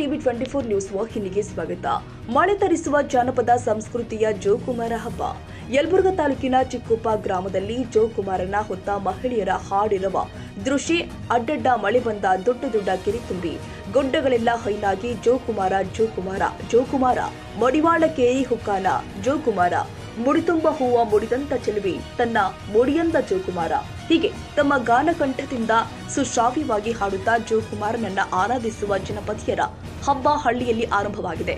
TV 24 news ವಾಹಿನಿಗೆ ಸ್ವಾಗತ. ಮಳೆ ತರಿಸುವ ಜಾನಪದ ಸಂಸ್ಕೃತಿಯ ಜೋಕುಮಾರ ಹಬ್ಬ. ಯಲಬುರ್ಗಾ ತಾಲೂಕಿನ ಚಿಕ್ಕೊಪ್ಪ ಗ್ರಾಮದಲ್ಲಿ ಜೋಕುಮಾರನ ಹೊತ್ತ ಮಹಿಳೆಯರ ಹಾಡಿರುವ ದೃಶ್ಯ. ಅಡ್ಡಡ್ಡ ಮಳೆ ಬಂದ ದೊಡ್ಡ ದೊಡ್ಡ ಕೆರೆ ತುಂಬಿ ಗುಡ್ಡಗಳೆಲ್ಲ ಹೈನಾಗಿ ಜೋಕುಮಾರ ಜೋಕುಮಾರ ಜೋಕುಮಾರ ಮಡಿವಾಳ ಕೇರಿ ಹುಕ್ಕಾನ ಜೋಕುಮಾರ ಮುಡಿತುಂಬ ಹೂವ ಮುಡಿದಂತ ಚೆಲುವಿ ತನ್ನ ಮುಡಿಯಂದ ಜೋಕುಮಾರ ಹೀಗೆ ತಮ್ಮ ಗಾನಕಂಠದಿಂದ ಸುಶ್ರಾವ್ಯವಾಗಿ ಹಾಡುತ್ತಾ ಜೋಕುಮಾರನನ್ನ ಆರಾಧಿಸುವ ಜನಪದಿಯರ ಹಬ್ಬ ಹಳ್ಳಿಯಲ್ಲಿ ಆರಂಭವಾಗಿದೆ.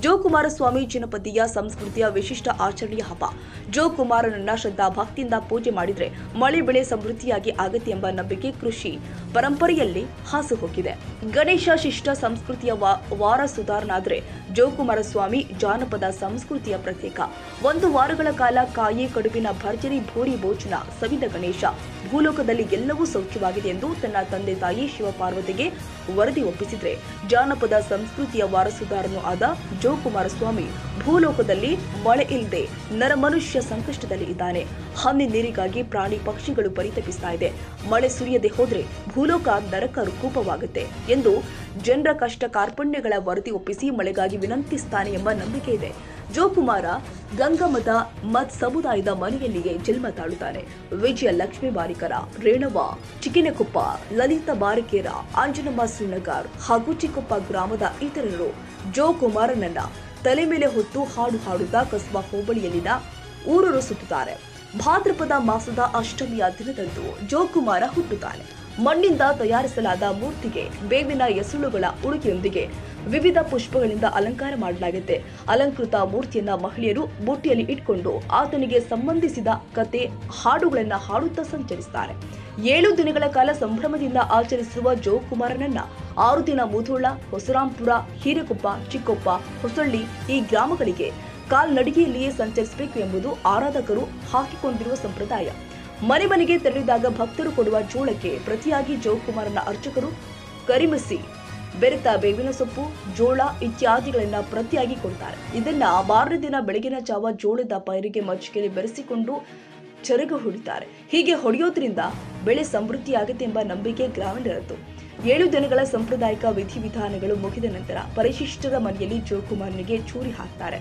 ಜೋಕುಮಾರಸ್ವಾಮಿ ಜನಪದೀಯ ಸಂಸ್ಕೃತಿಯ ವಿಶಿಷ್ಟ ಆಚರಣೆಯ ಹಬ್ಬ. ಜೋಕುಮಾರನನ್ನ ಶ್ರದ್ಧಾ ಭಕ್ತಿಯಿಂದ ಪೂಜೆ ಮಾಡಿದ್ರೆ ಮಳೆ ಬೆಳೆ ಸಮೃದ್ಧಿಯಾಗಿ ಆಗತ್ತೆ ಎಂಬ ನಂಬಿಕೆ ಕೃಷಿ ಪರಂಪರೆಯಲ್ಲಿ ಹಾಸುಹೋಗಿದೆ. ಗಣೇಶ ಶಿಷ್ಟ ಸಂಸ್ಕೃತಿಯ ವಾರಸುದಾರನಾದ್ರೆ ಜೋಕುಮಾರಸ್ವಾಮಿ ಜಾನಪದ ಸಂಸ್ಕೃತಿಯ ಪ್ರತ್ಯೇಕ. 1 ವಾರಗಳ ಕಾಲ ಕಾಯಿ ಕಡುಬಿನ ಭರ್ಜರಿ ಭೂರಿ ಭೋಜನ ಸವಿದ ಗಣೇಶ ಭೂಲೋಕದಲ್ಲಿ ಎಲ್ಲವೂ ಸೌಖ್ಯವಾಗಿದೆ ಎಂದು ತನ್ನ ತಂದೆ ತಾಯಿ ಶಿವಪಾರ್ವತಿಗೆ ವರದಿ ಒಪ್ಪಿಸಿದ್ರೆ ಜಾನಪದ ಸಂಸ್ಕೃತಿಯ ವಾರಸುದಾರನೂ ಆದ ಜೋಕುಮಾರಸ್ವಾಮಿ ಭೂಲೋಕದಲ್ಲಿ ಮಳೆ ಇಲ್ಲದೆ ನರಮನುಷ್ಯ ಸಂಕಷ್ಟದಲ್ಲಿ ಇದ್ದಾನೆ. ಹನಿ ನೀರಿಗಾಗಿ ಪ್ರಾಣಿ ಪಕ್ಷಿಗಳು ಪರಿತಪಿಸ್ತಾ ಇದೆ. ಮಳೆ ಸುರಿಯದೆ ಹೋದ್ರೆ ಭೂಲೋಕ ನರಕ ರೂಪವಾಗುತ್ತೆ ಎಂದು ಜನರ ಕಷ್ಟ ಕಾರ್ಪಣ್ಯಗಳ ವರದಿ ಒಪ್ಪಿಸಿ ಮಳೆಗಾಗಿ ವಿನಂತಿಸ್ತಾನೆ ಎಂಬ ನಂಬಿಕೆ ಇದೆ. ಜೋಕುಮಾರ ಗಂಗಮದ ಮತ್ ಸಮುದಾಯದ ಮನೆಯಲ್ಲಿಯೇ ಜನ್ಮ ತಾಳುತ್ತಾನೆ. ವಿಜಯ ಲಕ್ಷ್ಮೀ ಬಾರಿಕರ, ರೇಣವ್ವ ಚಿಕ್ಕಿನಕೊಪ್ಪ, ಲಲಿತಾ ಬಾರಿಕೇರ, ಅಂಜನಮ್ಮ ಸುಣ್ಣಗಾರ್ ಹಾಗೂ ಚಿಕ್ಕೊಪ್ಪ ಗ್ರಾಮದ ಇತರರು ಜೋಕುಮಾರನನ್ನ ತಲೆ ಮೇಲೆ ಹೊತ್ತು ಹಾಡು ಹಾಡುತ್ತಾ ಕಸ್ಬಾ ಹೋಬಳಿಯಲ್ಲಿನ ಊರೂರು ಸುತ್ತುತ್ತಾರೆ. ಭಾದ್ರಪದ ಮಾಸದ ಅಷ್ಟಮಿಯ ದಿನದಂದು ಜೋಕುಮಾರ ಹುಟ್ಟುತ್ತಾನೆ. ಮಣ್ಣಿಂದ ತಯಾರಿಸಲಾದ ಮೂರ್ತಿಗೆ ಬೇವಿನ ಎಸಳುಗಳ ಉಡುಗೆಯೊಂದಿಗೆ ವಿವಿಧ ಪುಷ್ಪಗಳಿಂದ ಅಲಂಕಾರ ಮಾಡಲಾಗಿದೆ. ಅಲಂಕೃತ ಮೂರ್ತಿಯನ್ನ ಮಹಿಳೆಯರು ಬುಟ್ಟಿಯಲ್ಲಿ ಇಟ್ಕೊಂಡು ಆತನಿಗೆ ಸಂಬಂಧಿಸಿದ ಕತೆ ಹಾಡುಗಳನ್ನ ಹಾಡುತ್ತಾ ಸಂಚರಿಸುತ್ತಾರೆ. 7 ದಿನಗಳ ಕಾಲ ಸಂಭ್ರಮದಿಂದ ಆಚರಿಸುವ ಜೋಕುಮಾರನನ್ನ 6 ದಿನ ಮುಧೋಳ, ಹೊಸರಾಂಪುರ, ಹಿರೇಕೊಪ್ಪ, ಚಿಕ್ಕೊಪ್ಪ, ಹೊಸಳ್ಳಿ ಈ ಗ್ರಾಮಗಳಿಗೆ ಕಾಲ್ನಡಿಗೆಯಲ್ಲಿಯೇ ಸಂಚರಿಸಬೇಕು ಎಂಬುದು ಆರಾಧಕರು ಹಾಕಿಕೊಂಡಿರುವ ಸಂಪ್ರದಾಯ. ಮನೆ ಮನೆಗೆ ತೆರಳಿದಾಗ ಭಕ್ತರು ಕೊಡುವ ಜೋಳಕ್ಕೆ ಪ್ರತಿಯಾಗಿ ಜೋಕುಮಾರನ ಅರ್ಚಕರು ಕರಿಮಸಿ, ಬೆರೆತ ಬೇವಿನ ಸೊಪ್ಪು, ಜೋಳ ಇತ್ಯಾದಿಗಳನ್ನ ಪ್ರತಿಯಾಗಿ ಕೊಡ್ತಾರೆ. ಇದನ್ನ ಮಾರನೇ ದಿನ ಬೆಳಗಿನ ಜಾವ ಜೋಳದ ಪೈರಿಗೆ ಮಜ್ಜಿಗೆಯಲ್ಲಿ ಬೆರೆಸಿಕೊಂಡು ಚರಗ ಹೊಡಿತಾರೆ. ಹೀಗೆ ಹೊಡೆಯೋದ್ರಿಂದ ಬೆಳೆ ಸಮೃದ್ಧಿಯಾಗುತ್ತೆ ಎಂಬ ನಂಬಿಕೆ ಗ್ರಾಮೀಣರದ್ದು. 7 ದಿನಗಳ ಸಾಂಪ್ರದಾಯಿಕ ವಿಧಿವಿಧಾನಗಳು ಮುಗಿದ ನಂತರ ಪರಿಶಿಷ್ಟರ ಮನೆಯಲ್ಲಿ ಜೋಕುಮಾರನಿಗೆ ಚೂರಿ ಹಾಕ್ತಾರೆ.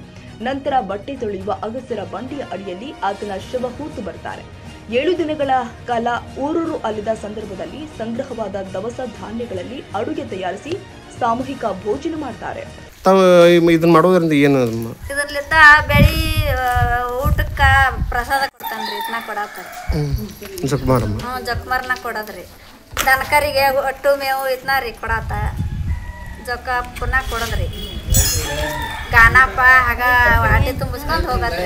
ನಂತರ ಬಟ್ಟೆ ತೊಳೆಯುವ ಅಗಸರ ಬಂಡಿಯ ಅಡಿಯಲ್ಲಿ ಆತನ ಶವ ಹೂತು ಬರ್ತಾರೆ. 7 ದಿನಗಳ ಕಾಲ ಊರೂರು ಅಲ್ಲಿದ ಸಂದರ್ಭದಲ್ಲಿ ಸಂಗ್ರಹವಾದ ದವಸ ಧಾನ್ಯಗಳಲ್ಲಿ ಅಡುಗೆ ತಯಾರಿಸಿ ಸಾಮೂಹಿಕ ಭೋಜನ ಮಾಡ್ತಾರೆ. ಇದನ್ನ ಮಾಡೋದ್ರಿಂದ ಏನು ಇದರ್ಲಿಂದ ಬೆಳಿ ಊಟಕ್ಕ ಪ್ರಸಾದ ಕೊಡ್ತಾನ್ರಿ. ಇದನ್ನ ಕೊಡಾತಾರೆ ಜೊಕ್ಮಾರನ ಕೊಡೋದ್ರಿ. ದನಕರಿಗೆ ಒಟ್ಟು ಮೇವು ಇದನ್ನ ರೀ ಕೊಡಾತ. ಜೊಕ್ಕ ಪುನಃ ಕೊಡೋದ್ರಿ. ಗಾನಪ್ಪ ಹಾಗ ವಾಟಿ ತುಂಬಿಸ್ಕೊಂಡು ಹೋಗತ್ರಿ.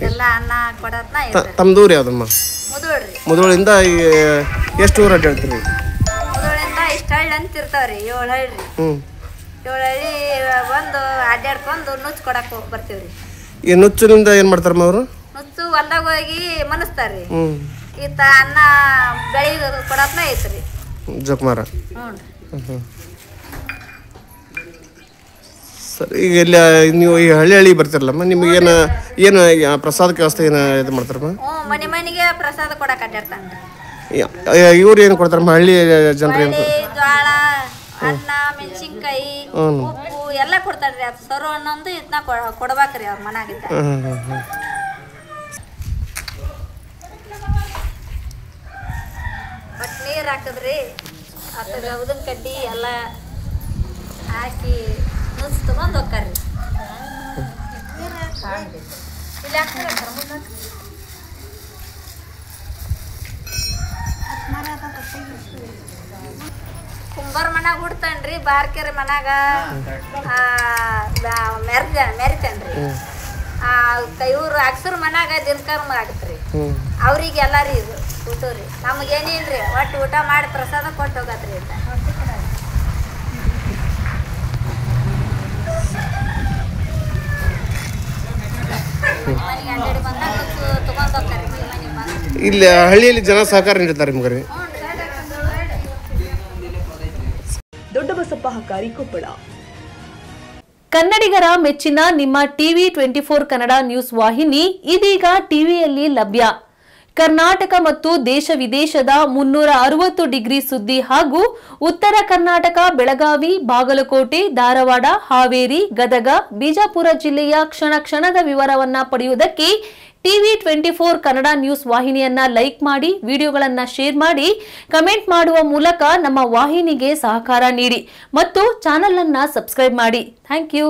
ಎಲ್ಲ ಅನ್ನ ಕೊಡತ್ನ. ತಮ್ದೂರು ಯಾವ್ದಮ್ಮ? ಮುದೋಳ್ರಿ. ಮುದೋಳಿಂದ ಎಷ್ಟು ಊರ ಅಡ್ಡಾಡ್ತೀರಿ? ಮುದೋಳಿಂದ ಇಷ್ಟ ಹಳ್ಳಿ ಅಂತ ಇರ್ತಾವ್ರಿ. 7 ಹಳ್ಳಿ. 7 ಹಳ್ಳಿ ಬಂದು ಅಡ್ಡಾಡ್ಕೊಂಡು ನುಚ್ಚು ಕೊಡಕ್ ಹೋಗಿ ಬರ್ತೀವ್ರಿ. ಈ ನುಚ್ಚಿನಿಂದ ಏನ್ ಮಾಡ್ತಾರಮ್ಮ ಅವರು? ನುಚ್ಚು ಹೊಲ್ದಾಗ ಹೋಗಿ ಮನಸ್ತಾರ್ರಿ. ಈತ ಅನ್ನ ಬೆಳಿ ಕೊಡತ್ನ ಐತ್ರಿ ಜೋಕುಮಾರ. ಹ್ಞೂ. ಸರಿ, ಈಗ ಇಲ್ಲಿ ನೀವು ಈ ಹಳ್ಳಿ ಬರ್ತಿರಲ್ಲಮ್ಮ, ನಿಮ್ಗೆ ಏನು ಪ್ರಸಾದಕ್ಕೆ ವ್ಯವಸ್ಥೆ ಏನು ಇದು ಮಾಡ್ತಾರಮ್ಮ? ಮನೆ ಮನೆಗೆ ಪ್ರಸಾದ ಕೊಡಕ್ಕೆ ಅಡ್ಡಾಡ್ತಾನೆ. ಇವ್ರು ಏನು ಕೊಡ್ತಾರಮ್ಮ ಹಳ್ಳಿ ಜನರು? ಜೋಳ, ಅನ್ನ, ಮೆಣಸಿನ್ಕಾಯಿ, ಉಪ್ಪು ಎಲ್ಲ ಕೊಡ್ತಾರ್ರಿ. ಅದು ಸರು ಅನ್ನೊಂದು ಇದನ್ನ ಕೊಡ್ಬೇಕ್ರಿ ಅವ್ರ ಮನ್ಯಾಗಿದ್ದ. ಬಟ್ ನೀರು ಹಾಕಿದ್ರಿ ಅದ್ರ ಉದಿನ ಕಡ್ಡಿ ಎಲ್ಲ ಹಾಕಿ ನುಚ್ಚು ತಗೊಂಡು ಹೋಗ್ತಾರ್ರಿ. ಇಲ್ಲಿ ಹಾಕ್ತಾರೆ ಕುಂಬಾರ ಮನ್ಯಾಗ ಹುಡ್ತಾನ್ರಿ. ಬಾರ್ಕೆರೆ ಮನ್ಯಾಗ ಮೆರಿತಾನ್ರಿ. ಇವ್ರು ಅಕ್ಸರ್ ಮನ್ಯಾಗ ದಿನಕರ್ಮ ಆಗತ್ರಿ. ಅವ್ರಿಗೆ ಎಲ್ಲಾರಿ ಇದು ಊಟರಿ. ನಮಗೇನಿಲ್ರಿ, ಒಟ್ಟು ಊಟ ಮಾಡಿ ಪ್ರಸಾದ ಕೊಟ್ಟು ಹೋಗತ್ರಿ. ಮನೆಗೆ ಅಡ್ಡಾಡಿ ಬಂದಾಗ ತಗೊಂಡ್ ಹೋಗ್ತಾರ್ರಿ. ಮನೆಗೆ ಬಂದು ಇಲ್ಲಿ ಹಳ್ಳಿಯಲ್ಲಿ ಜನ ಸಹಕಾರ ನೀಡ್ತಾರೆ ನಿಮ್ಗೆ? ದೊಡ್ಡಬಸಪ್ಪ ಹಕಾರಿ, ಕೊಪ್ಪಳ. ಕನ್ನಡಿಗರ ಮೆಚ್ಚಿನ ನಿಮ್ಮ ಟಿವಿ 24 ಕನ್ನಡ ನ್ಯೂಸ್ ವಾಹಿನಿ ಇದೀಗ ಟಿವಿಯಲ್ಲಿ ಲಭ್ಯ. ಕರ್ನಾಟಕ ಮತ್ತು ದೇಶ ವಿದೇಶದ 360 ಡಿಗ್ರಿ ಸುದ್ದಿ ಹಾಗೂ ಉತ್ತರ ಕರ್ನಾಟಕ, ಬೆಳಗಾವಿ, ಬಾಗಲಕೋಟೆ, ಧಾರವಾಡ, ಹಾವೇರಿ, ಗದಗ, ಬಿಜಾಪುರ ಜಿಲ್ಲೆಯ ಕ್ಷಣ ಕ್ಷಣದ ವಿವರವನ್ನ ಪಡೆಯುವುದಕ್ಕೆ ಟಿವಿ 24 ಕನ್ನಡ ನ್ಯೂಸ್ ವಾಹಿನಿಯನ್ನ ಲೈಕ್ ಮಾಡಿ, ವಿಡಿಯೋಗಳನ್ನ ಶೇರ್ ಮಾಡಿ, ಕಮೆಂಟ್ ಮಾಡುವ ಮೂಲಕ ನಮ್ಮ ವಾಹಿನಿಗೆ ಸಹಕಾರ ನೀಡಿ ಮತ್ತು ಚಾನೆಲ್ ಅನ್ನ ಸಬ್ಸ್ಕ್ರೈಬ್ ಮಾಡಿ. Thank you.